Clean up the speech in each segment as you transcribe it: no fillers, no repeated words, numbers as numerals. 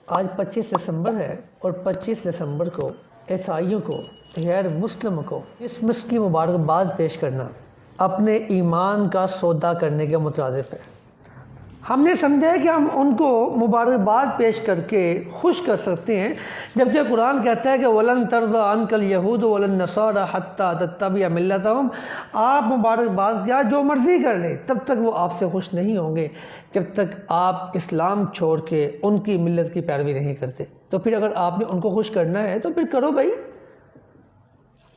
آج 25 دسمبر ہے اور 25 دسمبر کو عیسائیوں کو غیر مسلم کو کرسمس کی مبارکباد پیش کرنا اپنے ایمان کا سودا کرنے کے مترادف ہے۔ ہم نے سمجھا ہے کہ ہم ان کو مبارکباد پیش کر کے خوش کر سکتے ہیں، جبکہ قرآن کہتا ہے کہ وَلَن تَرْضَىٰ عَنْكَ الْيَهُودُ وَلَا النَّصَارَىٰ حَتَّىٰ تَتَّبِعَ مِلَّتَهُمْ۔ آپ مبارکباد کیا جو مرضی کر لیں، تب تک وہ آپ سے خوش نہیں ہوں گے جب تک آپ اسلام چھوڑ کے ان کی ملت کی پیروی نہیں کرتے۔ تو پھر اگر آپ نے ان کو خوش کرنا ہے تو پھر کرو بھائی،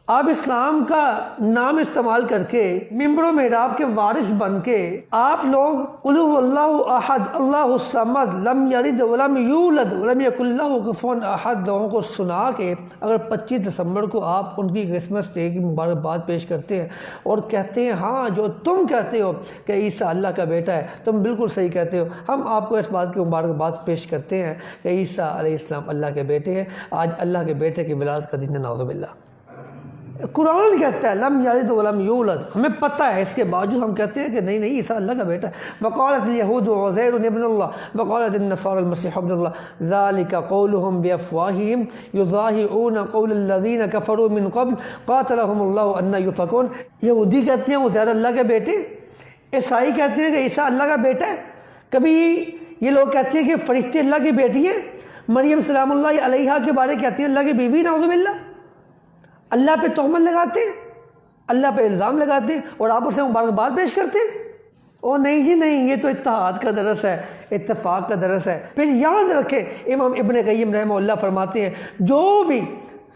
آپ اسلام کا نام استعمال کر کے ممبر و محراب کے وارث بن کے آپ لوگ قل هو اللہ احد اللہ الصمد لم یلد ولم یولد ولم یکن لہ کفوا احد لوگوں کو سنا کے اگر 25 دسمبر کو آپ ان کی کرسمس ڈے کی مبارکباد پیش کرتے ہیں اور کہتے ہیں ہاں جو تم کہتے ہو کہ عیسیٰ اللہ کا بیٹا ہے، تم بالکل صحیح کہتے ہو، ہم آپ کو اس بات کی مبارکباد پیش کرتے ہیں کہ عیسیٰ علیہ السلام اللہ کے بیٹے ہیں۔ آج اللہ کے بیٹے کی ولادت کا دن ہے، نعوذ باللہ۔ قرآن کہتا ہے لم یلد ولم یولد، ہمیں پتہ ہے، اس کے باوجود ہم کہتے ہیں کہ نہیں عیسیٰ اللہ کا بیٹا ہے۔ وقالت الیہود عزیر ابن اللہ وقالت النصارى المسیح ابن اللہ ذلک قولهم بافواہہم یضاہئون قول الذین کفروا من قبل قاتلهم اللہ ان یؤفکون۔ یہودی کہتے ہیں عزیر اللہ کے بیٹے، عیسائی کہتے ہیں کہ عیسیٰ اللہ کا بیٹا ہے، کبھی یہ لوگ کہتے ہیں کہ فرشتے اللہ کی بیٹی ہیں، مریم سلام اللہ علیہا کے بارے کہتے ہیں اللہ کی بیوی، نعوذ باللہ۔ اللہ پہ تہمت لگاتے ہیں، اللہ پہ الزام لگاتے ہیں اور آپ اسے مبارکباد پیش کرتے ہیں۔ او نہیں جی نہیں، یہ تو اتحاد کا درس ہے، اتفاق کا درس ہے۔ پھر یاد رکھیں امام ابن قیم رحمہ اللہ فرماتے ہیں جو بھی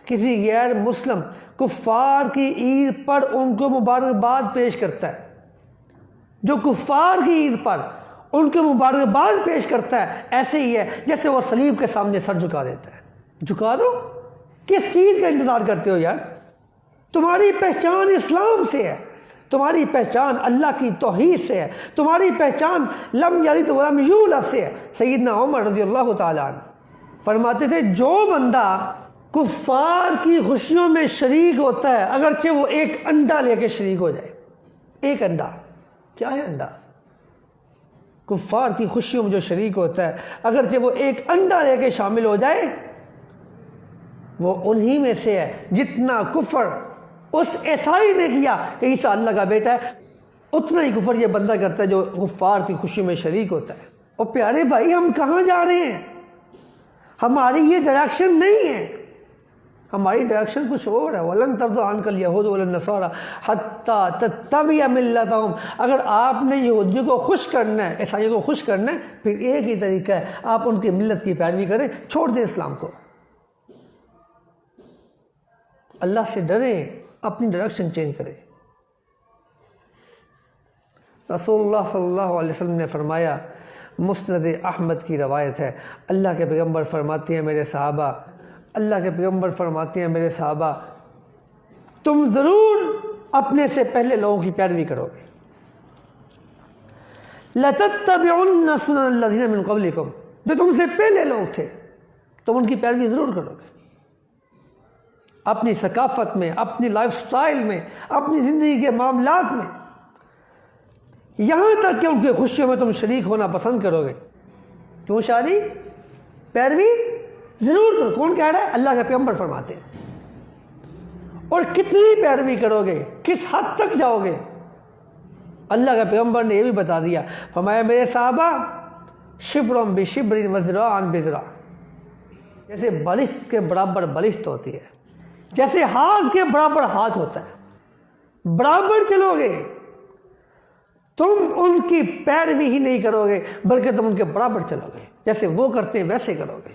کسی غیر مسلم کفار کی عید پر ان کو مبارکباد پیش کرتا ہے، جو کفار کی عید پر ان کو مبارکباد پیش کرتا ہے، ایسے ہی ہے جیسے وہ صلیب کے سامنے سر جھکا دیتا ہے۔ جھکا دو، کس چیز کا انتظار کرتے ہو یار؟ تمہاری پہچان اسلام سے ہے، تمہاری پہچان اللہ کی توحید سے ہے، تمہاری پہچان لم یلد ولم یولد سے ہے۔ سیدنا عمر رضی اللہ تعالیٰ عنہ فرماتے تھے جو بندہ کفار کی خوشیوں میں شریک ہوتا ہے، اگرچہ وہ ایک انڈا لے کے شریک ہو جائے، ایک انڈا، کیا ہے انڈا؟ کفار کی خوشیوں میں جو شریک ہوتا ہے اگرچہ وہ ایک انڈا لے کے شامل ہو جائے، وہ انہی میں سے ہے جتنا کفر اس عیسائی نے کیا کہ عیسیٰ اللہ کا بیٹا ہے، اتنا ہی کفر یہ بندہ کرتا ہے جو کفار کی خوشی میں شریک ہوتا ہے۔ اور پیارے بھائی ہم کہاں جا رہے ہیں؟ ہماری یہ ڈائریکشن نہیں ہے، ہماری ڈائریکشن کچھ اور ہے۔ وَلَن تَرْضَىٰ عَنْكَ الْيَهُودُ وَلَا النَّصَارَىٰ حَتَّىٰ تَتَّبِعَ مِلَّتَهُمْ۔ اگر آپ نے یہودیوں کو خوش کرنا ہے، عیسائیوں کو خوش کرنا ہے، پھر ایک ہی طریقہ ہے، آپ ان کی ملت کی پیروی کریں، چھوڑ دیں اسلام کو۔ اللہ سے ڈریں، اپنی ڈائریکشن چینج کریں۔ رسول اللہ صلی اللہ علیہ وسلم نے فرمایا، مسند احمد کی روایت ہے، اللہ کے پیغمبر فرماتے ہیں میرے صحابہ، اللہ کے پیغمبر فرماتے ہیں میرے صحابہ، تم ضرور اپنے سے پہلے لوگوں کی پیروی کرو گے۔ لَتَتَّبِعُنَّ سُنَنَ الَّذِينَ مِن قَبْلِكُمْ، جو تم سے پہلے لوگ تھے تم ان کی پیروی ضرور کرو گے، اپنی ثقافت میں، اپنی لائف سٹائل میں، اپنی زندگی کے معاملات میں، یہاں تک کہ ان کی خوشیوں میں تم شریک ہونا پسند کرو گے۔ کیوں شادی؟ پیروی ضرور کرو۔ کون کہہ رہا ہے؟ اللہ کے پیغمبر فرماتے ہیں۔ اور کتنی پیروی کرو گے، کس حد تک جاؤ گے؟ اللہ کے پیغمبر نے یہ بھی بتا دیا، فرمایا میرے صحابہ شبرم بشبر وذراعن بذراع، جیسے بالشت کے برابر بالشت ہوتی ہے، جیسے ہاتھ کے برابر ہاتھ ہوتا ہے، برابر چلو گے، تم ان کی پیروی ہی نہیں کرو گے بلکہ تم ان کے برابر چلو گے، جیسے وہ کرتے ہیں ویسے کرو گے۔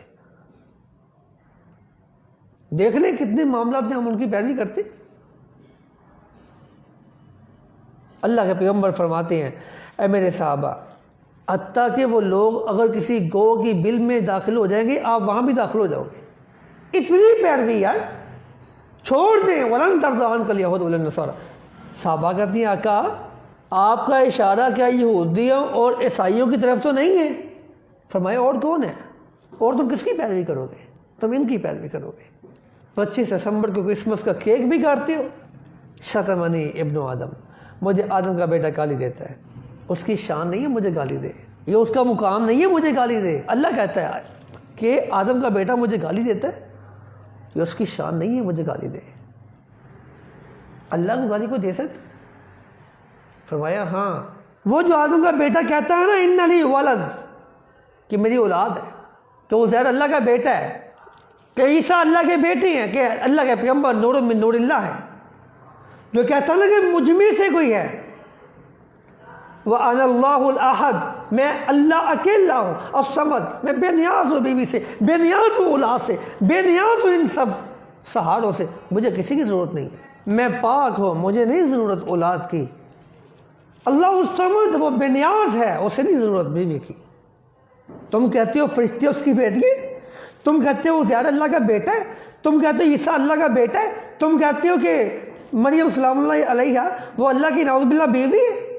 دیکھ لیں کتنے معاملات میں ہم ان کی پیروی کرتے۔ اللہ کے پیغمبر فرماتے ہیں اے میرے صحابہ، حتیٰ کہ وہ لوگ اگر کسی گو کی بل میں داخل ہو جائیں گے آپ وہاں بھی داخل ہو جاؤ گے۔ اتنی پیروی یار، چھوڑ دیں۔ وَلَن تَرْضَىٰ عَنْكَ الْيَهُودُ وَلَا النَّصَارَىٰ۔ صحابہ کہتی ہیں آقا آپ کا اشارہ کیا یہودیوں اور عیسائیوں کی طرف تو نہیں ہے؟ فرمایا اور کون ہے؟ اور تم کس کی پیروی کرو گے؟ تم ان کی پیروی کرو گے۔ 25 دسمبر کو کرسمس کا کیک بھی کاٹتے ہو۔ شتمنی ابن آدم، مجھے آدم کا بیٹا گالی دیتا ہے، اس کی شان نہیں ہے مجھے گالی دے، یہ اس کا مقام نہیں ہے مجھے گالی دے۔ اللہ کہتا ہے کہ آدم کا بیٹا مجھے گالی دیتا ہے؟ یہ اس کی شان نہیں ہے مجھے گالی دے۔ اللہ کو گالی کو دے سکتا؟ فرمایا ہاں، وہ جو آدم کا بیٹا کہتا ہے نا ان لی ولد، کہ میری اولاد ہے، کہ عزیر اللہ کا بیٹا ہے، کہ عیسیٰ اللہ کے بیٹے ہیں، کہ اللہ کے پیغمبر نور من نور اللہ ہے، جو کہتا ہے نا کہ مجھ میں سے کوئی ہے، وَأَنَا اللَّهُ الْأَحَدُ، میں اللہ اکیلا ہوں، الصمد، میں بے نیاز ہوں بیوی سے، بے نیاز ہوں اولاد سے، بے نیاز ہوں ان سب سہاروں سے، مجھے کسی کی ضرورت نہیں ہے، میں پاک ہوں، مجھے نہیں ضرورت اولاد کی۔ اللہ الصمد، وہ بے نیاز ہے، اسے نہیں ضرورت بیوی کی۔ تم کہتے ہو فرشتے اس کی بیٹی ہے، تم کہتے ہو عزیر اللہ کا بیٹا ہے، تم کہتے ہو عیسیٰ اللہ کا بیٹا ہے، تم کہتے ہو کہ مریم سلام اللہ علیہ وہ اللہ کی نعوذ باللہ بیوی ہے۔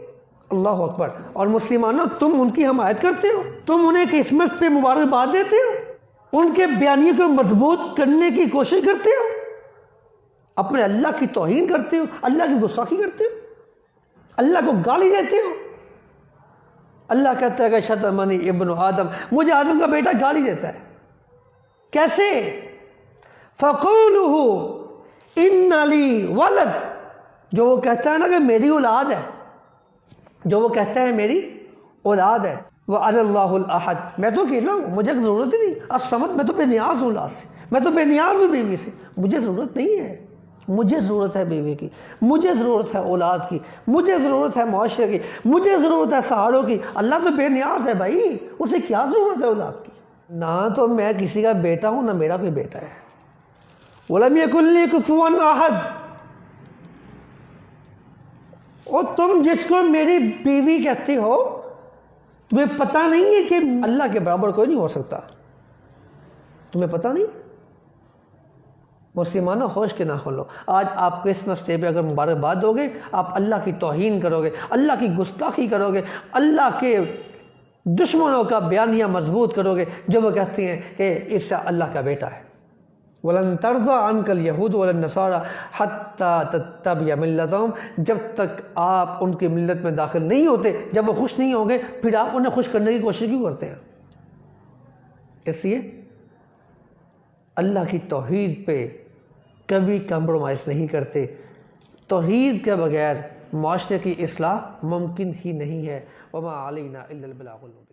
اللہ اکبر۔ اور مسلمانوں، تم ان کی حمایت کرتے ہو، تم انہیں کرسمس پہ مبارکباد دیتے ہو، ان کے بیانیے کو مضبوط کرنے کی کوشش کرتے ہو، اپنے اللہ کی توہین کرتے ہو، اللہ کی گستاخی کرتے ہو، اللہ کو گالی دیتے ہو۔ اللہ کہتا ہے کہ شتمنی ابن آدم، مجھے آدم کا بیٹا گالی دیتا ہے۔ کیسے؟ فَقُولُهُ إِنَّ لِي وَلَدْ، جو وہ کہتا ہے نا کہ میری اولاد ہے، جو وہ کہتا ہے میری اولاد ہے، وَأَنَا اللَّهُ الْأَحَدُ، میں تو اکیلا ہوں، مجھے ضرورت ہی نہیں، الصمد، میں تو بے نیاز ہوں اولاد سے، میں تو بے نیاز ہوں بیوی سے، مجھے ضرورت نہیں ہے۔ مجھے ضرورت ہے بیوی کی، مجھے ضرورت ہے اولاد کی، مجھے ضرورت ہے معاشرے کی، مجھے ضرورت ہے سہاروں کی۔ اللہ تو بے نیاز ہے بھائی، اسے کیا ضرورت ہے اولاد کی؟ نہ تو میں کسی کا بیٹا ہوں، نہ میرا کوئی بیٹا ہے۔ وَلَمْ يَكُنْ لِي كُفُوًا أَحَدٌ، اور تم جس کو میری بیوی کہتے ہو، تمہیں پتہ نہیں ہے کہ اللہ کے برابر کوئی نہیں ہو سکتا؟ تمہیں پتہ نہیں؟ مسلمانوں، ہوش کے نہ کھولو۔ آج آپ کرسمس ڈے پہ اگر مبارکباد دو گے، آپ اللہ کی توہین کرو گے، اللہ کی گستاخی کرو گے، اللہ کے دشمنوں کا بیانیہ مضبوط کرو گے، جو وہ کہتے ہیں کہ عیسیٰ اللہ کا بیٹا ہے۔ وَلَن تَرْضَىٰ عَنْكَ الْيَهُودُ وَلَا النَّصَارَىٰ حَتَّىٰ تَتَّبِعَ مِلَّتَهُمْ، جب تک آپ ان کی ملت میں داخل نہیں ہوتے، جب وہ خوش نہیں ہوں گے، پھر آپ انہیں خوش کرنے کی کوشش کیوں کرتے ہیں؟ اس لیے اللہ کی توحید پہ کبھی کمپرومائز نہیں کرتے۔ توحید کے بغیر معاشرے کی اصلاح ممکن ہی نہیں ہے۔ وَمَا عَلَيْنَا إِلَّا الْبَلَاغُ الْمُبِينُ۔